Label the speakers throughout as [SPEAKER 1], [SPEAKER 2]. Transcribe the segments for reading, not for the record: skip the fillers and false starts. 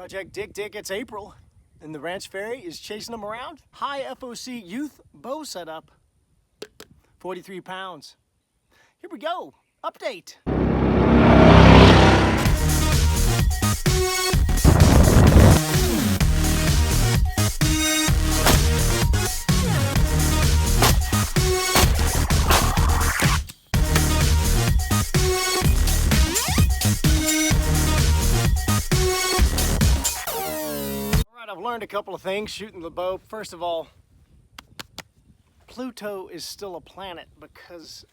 [SPEAKER 1] Project Dick, it's April, and the Ranch Fairy is chasing them around. High FOC youth bow setup, 43 pounds. Here we go, update. I've learned a couple of things shooting the bow. First of all, Pluto is still a planet because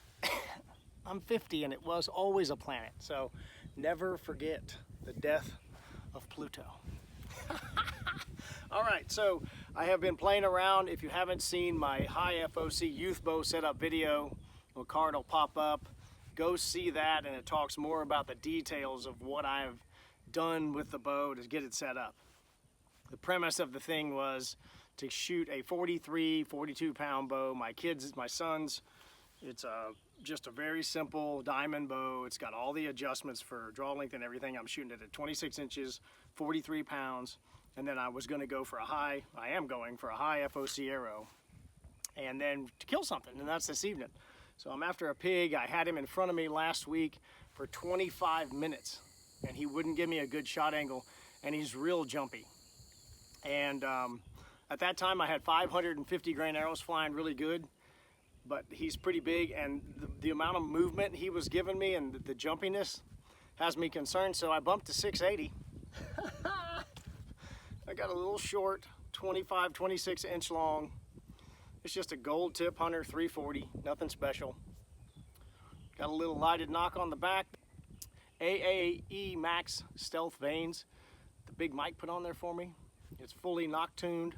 [SPEAKER 1] I'm 50 and it was always a planet. So never forget the death of Pluto. All right, so I have been playing around. If you haven't seen my high FOC youth bow setup video, a card will pop up. Go see that, and it talks more about the details of what I've done with the bow to get it set up. The premise of the thing was to shoot a 43, 42 pound bow. My son's, it's just a very simple diamond bow. It's got all the adjustments for draw length and everything. I'm shooting it at 26 inches, 43 pounds. And then I was gonna go for I am going for a high FOC arrow. And then to kill something, and that's this evening. So I'm after a pig. I had him in front of me last week for 25 minutes and he wouldn't give me a good shot angle, and he's real jumpy. And at that time I had 550 grain arrows flying really good, but he's pretty big, and the amount of movement he was giving me and the jumpiness has me concerned, so I bumped to 680. I got a little short, 25, 26 inch long. It's just a gold tip Hunter 340, nothing special. Got a little lighted knock on the back. AAE Max stealth vanes, the big mic put on there for me. It's fully knock tuned.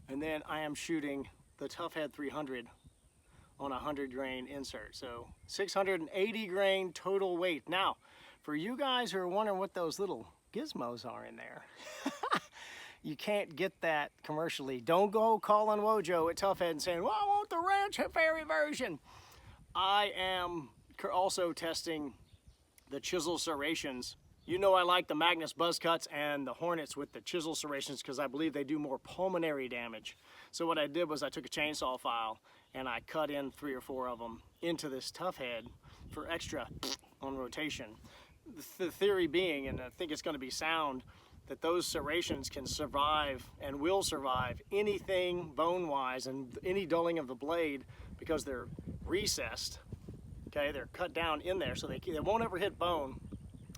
[SPEAKER 1] And then I am shooting the Tough Head 300 on a 100 grain insert. So 680 grain total weight. Now, for you guys who are wondering what those little gizmos are in there, you can't get that commercially. Don't go calling Wojo at Tough Head and saying, well, I want the Ranch Fairy version. I am also testing the chisel serrations. You know I like the Magnus buzz cuts and the Hornets with the chisel serrations because I believe they do more pulmonary damage. So what I did was I took a chainsaw file and I cut in 3 or 4 of them into this Tough Head for extra on rotation. The theory being, and I think it's going to be sound, that those serrations can survive and will survive anything bone-wise and any dulling of the blade because they're recessed. Okay, they're cut down in there so they won't ever hit bone.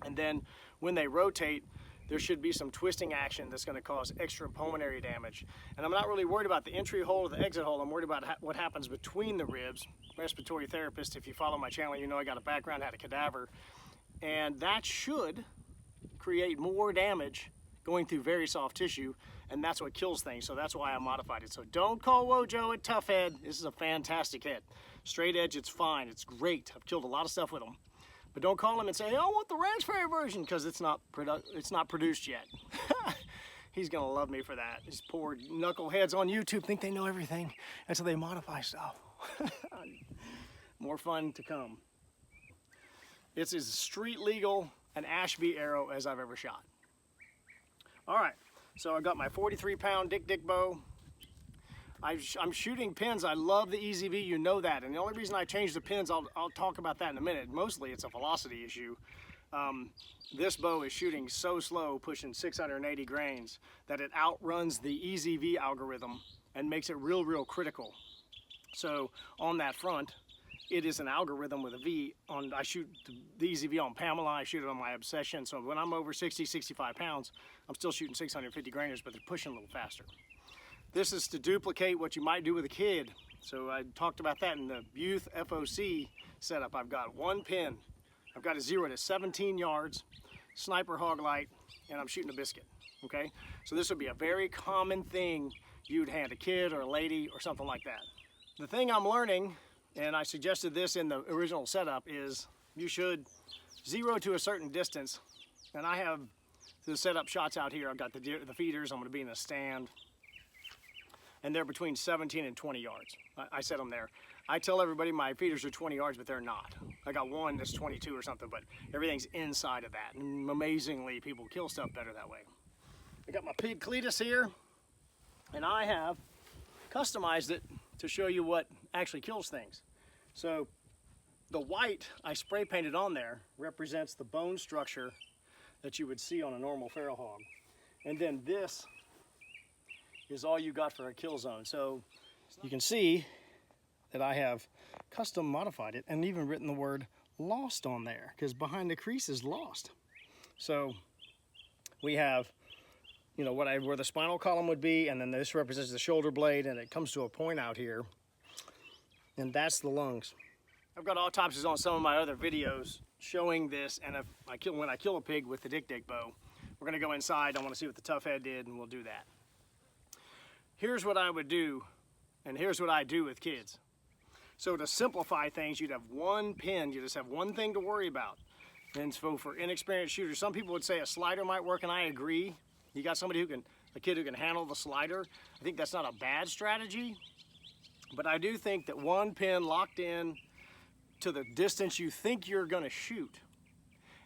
[SPEAKER 1] And then when they rotate, there should be some twisting action that's going to cause extra pulmonary damage. And I'm not really worried about the entry hole or the exit hole. I'm worried about what happens between the ribs. Respiratory therapist, if you follow my channel, you know I got a background, had a cadaver. And that should create more damage going through very soft tissue, and that's what kills things. So that's why I modified it. So don't call Wojo at Tough Head. This is a fantastic head. Straight edge, it's fine. It's great. I've killed a lot of stuff with them. But don't call him and say, I want the Ranch Fairy version, because it's not produced yet. He's gonna love me for that. These poor knuckleheads on YouTube think they know everything, and so they modify stuff. More fun to come. It's as street legal an Ashby arrow as I've ever shot. All right, so I got my 43 pound Dick bow. I'm shooting pins. I love the EZV, you know that. And the only reason I changed the pins, I'll talk about that in a minute. Mostly it's a velocity issue. This bow is shooting so slow, pushing 680 grains, that it outruns the EZV algorithm and makes it real critical. So on that front, it is an algorithm with a V. I shoot the EZV on Pamela, I shoot it on my Obsession. So when I'm over 60, 65 pounds, I'm still shooting 650 grainers, but they're pushing a little faster. This is to duplicate what you might do with a kid. So I talked about that in the youth FOC setup. I've got one pin. I've got a 0 to 17 yards, sniper hog light, and I'm shooting a biscuit, okay? So this would be a very common thing you'd hand a kid or a lady or something like that. The thing I'm learning, and I suggested this in the original setup, is you should 0 to a certain distance. And I have the setup shots out here. I've got the feeders. I'm gonna be in a stand. And they're between 17 and 20 yards. I set them there. I tell everybody my feeders are 20 yards, but they're not. I got one that's 22 or something, but everything's inside of that. And amazingly, people kill stuff better that way. I got my pig cletus here, and I have customized it to show you what actually kills things. So the white I spray painted on there represents the bone structure that you would see on a normal feral hog. And then this is all you got for a kill zone. So you can see that I have custom modified it and even written the word lost on there, because behind the crease is lost. So we have, you know, where the spinal column would be, and then this represents the shoulder blade, and it comes to a point out here, and that's the lungs. I've got autopsies on some of my other videos showing this, and when I kill a pig with the dik-dik bow, we're gonna go inside. I wanna see what the tough head did, and we'll do that. Here's what I would do, and here's what I do with kids. So to simplify things, you'd have one pin, you just have one thing to worry about. And so for inexperienced shooters, some people would say a slider might work, and I agree. You got somebody a kid who can handle the slider. I think that's not a bad strategy, but I do think that one pin locked in to the distance you think you're gonna shoot,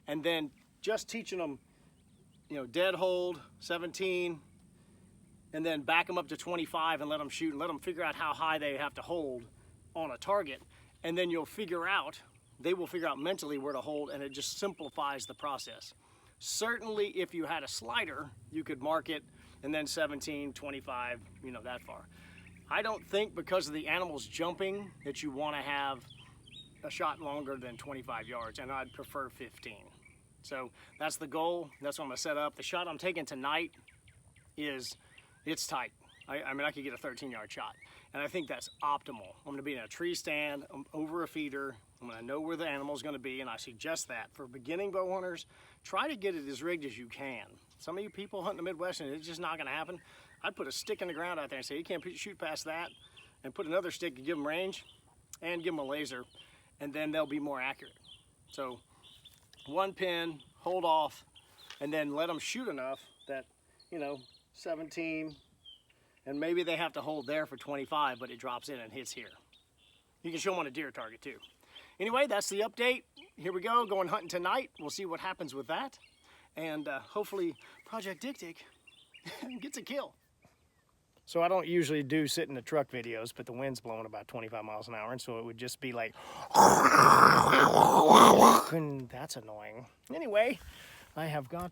[SPEAKER 1] and then just teaching them, you know, dead hold, 17, and then back them up to 25 and let them shoot and let them figure out how high they have to hold on a target, and then they will figure out mentally where to hold, and it just simplifies the process. Certainly if you had a slider, you could mark it and then 17, 25, you know, that far. I don't think because of the animals jumping that you want to have a shot longer than 25 yards, and I'd prefer 15. So that's the goal. That's what I'm gonna set up. The shot I'm taking tonight it's tight. I mean, I could get a 13-yard shot, and I think that's optimal. I'm gonna be in a tree stand, over a feeder. I'm gonna know where the animal's gonna be, and I suggest that. For beginning bow hunters, try to get it as rigged as you can. Some of you people hunt in the Midwest, and it's just not gonna happen. I'd put a stick in the ground out there and say, you can't shoot past that, and put another stick to give them range, and give them a laser, and then they'll be more accurate. So one pin, hold off, and then let them shoot enough that, you know, 17, and maybe they have to hold there for 25, but it drops in and hits here. You can show them on a deer target too. Anyway, that's the update. Here we go, going hunting tonight. We'll see what happens with that. And hopefully Project Dik-Dik gets a kill. So I don't usually do sit in the truck videos, but the wind's blowing about 25 miles an hour, and so it would just be like, and that's annoying. Anyway, I have got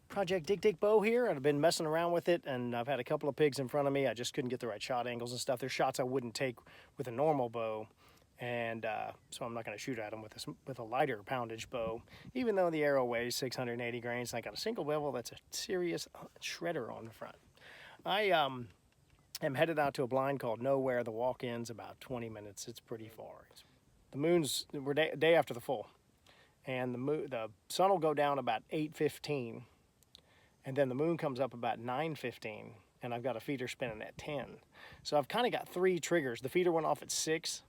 [SPEAKER 1] Project Dik-Dik bow here. I've been messing around with it, and I've had a couple of pigs in front of me. I just couldn't get the right shot angles and stuff. There's shots I wouldn't take with a normal bow, and so I'm not going to shoot at them with a lighter poundage bow, even though the arrow weighs 680 grains. And I got a single bevel that's a serious shredder on the front. I am headed out to a blind called Nowhere. The walk-in's about 20 minutes. It's pretty far. We're day after the full, and the sun will go down about 8:15. And then the moon comes up about 9:15, and I've got a feeder spinning at 10. So I've kind of got 3 triggers. The feeder went off at 6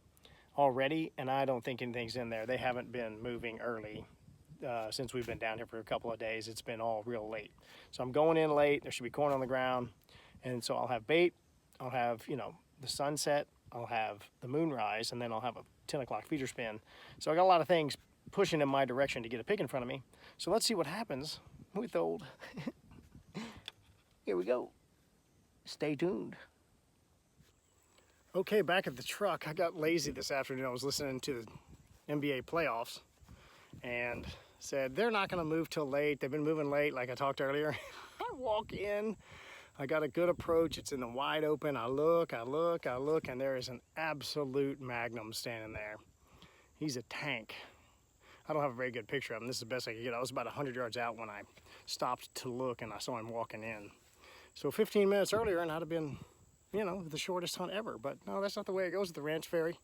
[SPEAKER 1] already, and I don't think anything's in there. They haven't been moving early since we've been down here for a couple of days. It's been all real late. So I'm going in late. There should be corn on the ground. And so I'll have bait. I'll have, you know, the sunset. I'll have the moonrise, and then I'll have a 10 o'clock feeder spin. So I got a lot of things pushing in my direction to get a pig in front of me. So let's see what happens with old... Here we go. Stay tuned. Okay, back at the truck. I got lazy this afternoon. I was listening to the NBA playoffs and said they're not going to move till late. They've been moving late like I talked earlier. I walk in. I got a good approach. It's in the wide open. I look, and there is an absolute magnum standing there. He's a tank. I don't have a very good picture of him. This is the best I could get. I was about 100 yards out when I stopped to look, and I saw him walking in. So 15 minutes earlier, and I'd have been, you know, the shortest hunt ever. But no, that's not the way it goes at the ranch ferry.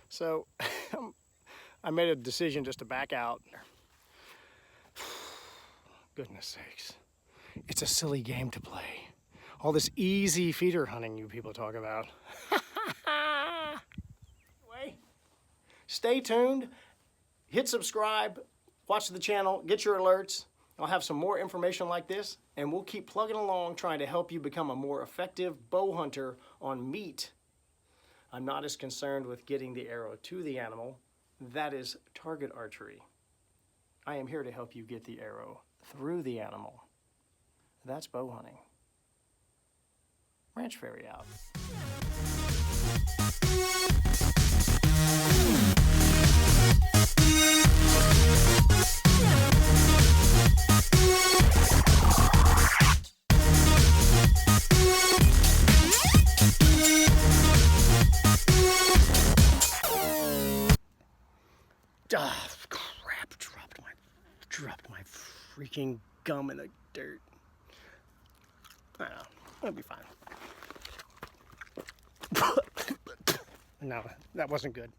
[SPEAKER 1] So I made a decision just to back out. Goodness sakes. It's a silly game to play. All this easy feeder hunting you people talk about. Anyway, stay tuned. Hit subscribe. Watch the channel. Get your alerts. I'll have some more information like this, and we'll keep plugging along trying to help you become a more effective bow hunter on meat. I'm not as concerned with getting the arrow to the animal. That is target archery. I am here to help you get the arrow through the animal. that's bow hunting. Ranch Fairy out. Ah, crap, dropped my freaking gum in the dirt. I don't know, it'll be fine. No, that wasn't good.